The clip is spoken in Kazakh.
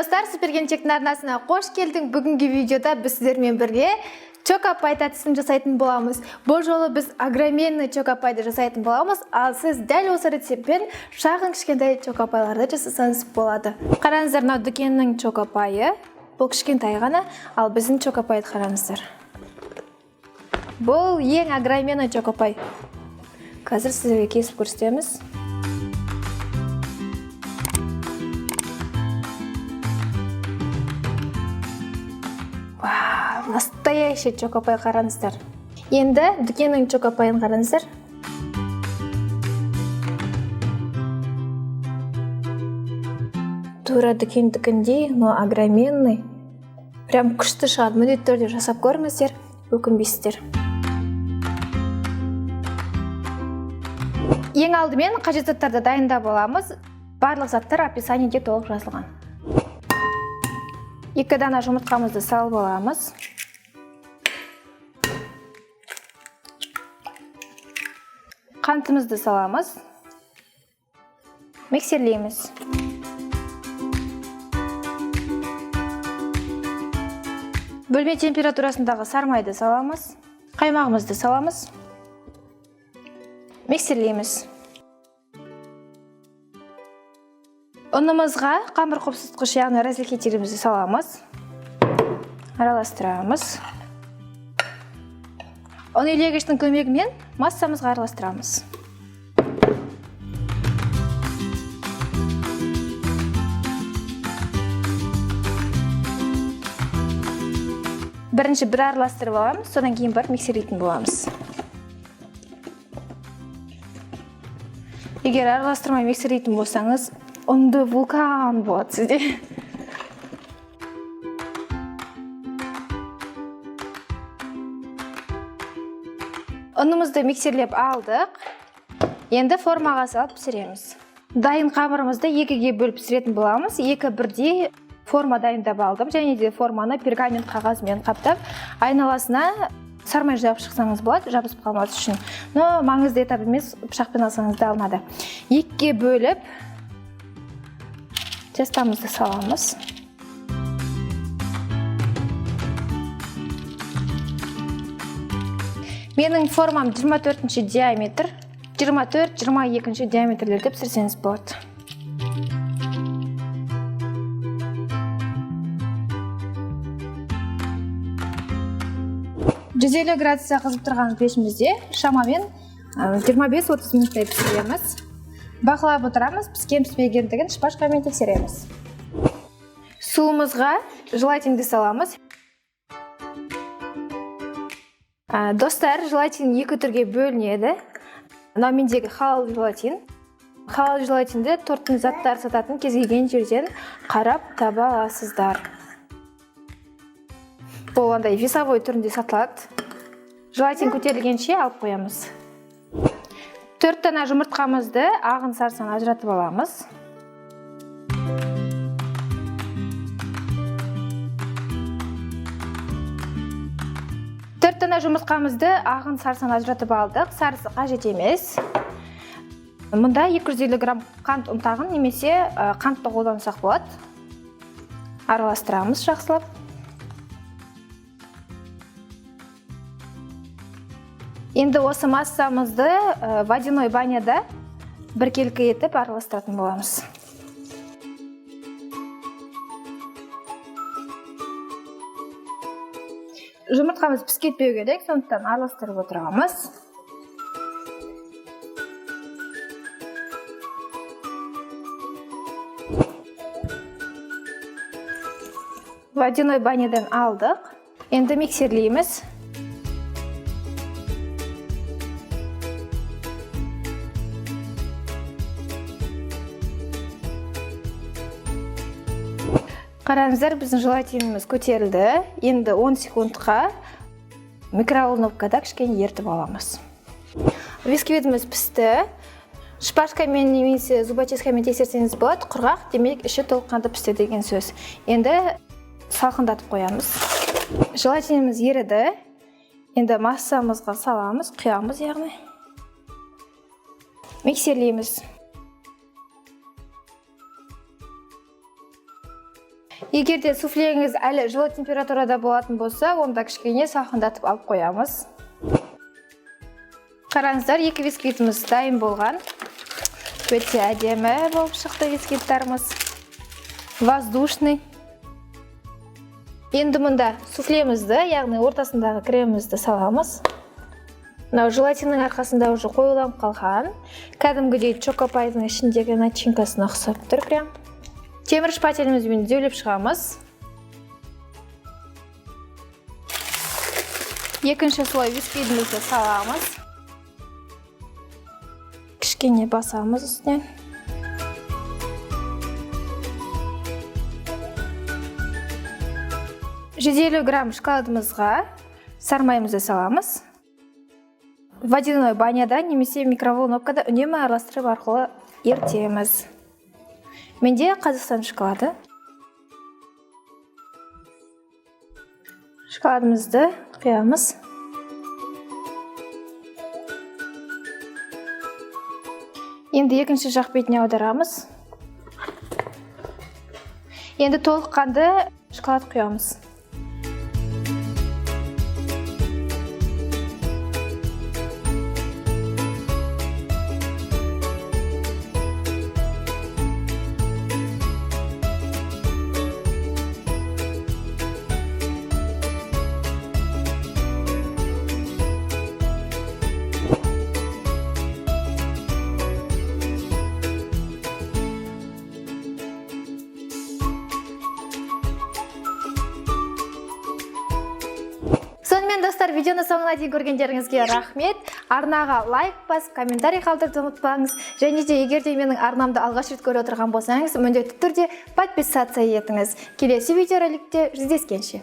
Достар, Супергенчектің арнасына қош келдің. Бүгінгі видеода біз сіздермен бірге чокопай тәттісін жасайтын боламыз. Бұл жолы біз огроменный чокопайды жасайтын боламыз, ал сіз дәл осы рецептпен шағын кішкентай чокопайларды жасасаңыз болады. Қараңыздар, мынау дүкеннің чокопайы. Бұл кішкентай ғана, ал біздің чокопайды қараңыздар. Бұл ең огроменный чокопай. Қазір сіздерге кесіп көрсетеміз. Настоящий чокопай қараңыздар. Енді дүкеннің чокопайын қараңыздар. Тура дүкендікіндей, но огроменный. Прям күшті шығады. Міндетті түрде жасап көріңіздер, өкінбейсіздер. Ең алдымен қажет заттарды дайындап аламыз. Барлық заттар описаниеде толық жазылған. 2 дана жұмыртқамызды салып аламыз. Қантымызды саламыз. Миксерлейміз. Бөлме температурасындағы сармайды саламыз. Қаймағымызды саламыз. Миксерлейміз. Ұнымызға қамыр қопсытқыш, яғни разрыхлителімізді саламыз. Араластырамыз. Ұн илегіштің көмегімен массамызға араластырамыз. Бірінші бір араластырып аламыз, содан кейін барып миксерлейтін боламыз. Егер араластырмай миксерлейтін болсаңыз, ұнды вулкан болады сізде. Ұнымызды миксерлеп алдық. Енді формаға салып пісіреміз. Дайын қамырымызды 2-ге бөліп пісіретін боламыз. 2 бірдей форма дайындап алдым. Және де форманы пергамент қағазымен қаптап, айналасына сармай жабып шықсаңыз болады, жабысып қалмас үшін. Но маңызды етап емес, пышақпен алсаңыз да алмады. 2-ге бөліп тестамызды саламыз. Менің формам 24-ші диаметр, 24-22-ші диаметрлерде пісірсеңіз болады. «150 градуста қызып тұрған пешімізде шамамен 25-30 минуттай пісіреміз. Бақылап отырамыз, піскен-піспегендігін шпажкамен тексереміз. Суымызға желатинді саламыз. Достар, желатин 2 түрге бөлінеді. Мынау мендегі халал желатин. Халал желатинді торттың заттар сататын кез келген жерден қарап таба аласыздар. Бұл андай весовой түрінде сатылады. Желатин көтерілгенше алып қоямыз. 4 дана жұмыртқамызды ағын сарысын ажыратып аламыз. Жұмыртқамызды ағын сарысын ажыратып алдық. Сарысы қажет емес. Мұнда 250 грамм қант ұнтағын немесе қантты қолдансақ болады. Араластырамыз жақсылап. Енді осы массамызды водяной баняда біркелкі етіп араластыратын боламыз. Жұмыртқамыз піскетпеу керек, сондықтан араластырып отырамыз. Водяной банядан алдық. Енді миксерлейміз. Қараңыздар, біздің желатиніміз көтерілді. Енді 10 секундқа микроволновкада кішкене ертіп аламыз. Бисквитіміз пісті. Шпажкамен немесе зубочисткамен тексерсеңіз болады. Құрғақ, демек іші толыққанды пісті деген сөз. Енді салқындатып қоямыз. Желатиніміз еріді. Енді массамызға саламыз, құямыз яғни. Миксерлейміз. Егер де суфлеңіз әлі жылы температурада болатын болса, онда кішкене салқындатып алып қоямыз. Қараңыздар, 2 бисквитіміз дайын болған. Өте әдемі болып шықты бисквиттарымыз. Воздушный. Енді мұнда суфлемізді, яғни ортасындағы кремімізді саламыз. Желатиннің арқасында уже қойылып қалған. Кәдімгідей чокопайдың ішіндегі начинкасына ұқсап тұр прям. Темір шпателімізбен дөйлеп шығамыз. Екінші слой бисквитімізді саламыз. Кішкене басамыз үстінен. грамм шоколадымызға сармайымызды саламыз. Водяной баняда немесе микроволновкада үнемі араластырып арқылы ерітеміз. Менде Қазақстан шоколады. Шоколадымызды құямыз. Енді екінші жақ бетіне аударамыз. Енді толыққанды шоколад құямыз. Сонымен достар, видеоны соңына дейін көргендеріңізге рахмет. Арнаға лайк басып, комментарий қалдыруды ұмытпаңыз. Және де егер де менің арнамды алғаш рет көріп отырған болсаңыз, міндетті түрде подписаться етіңіз. Келесі видеороликте жүздескенше.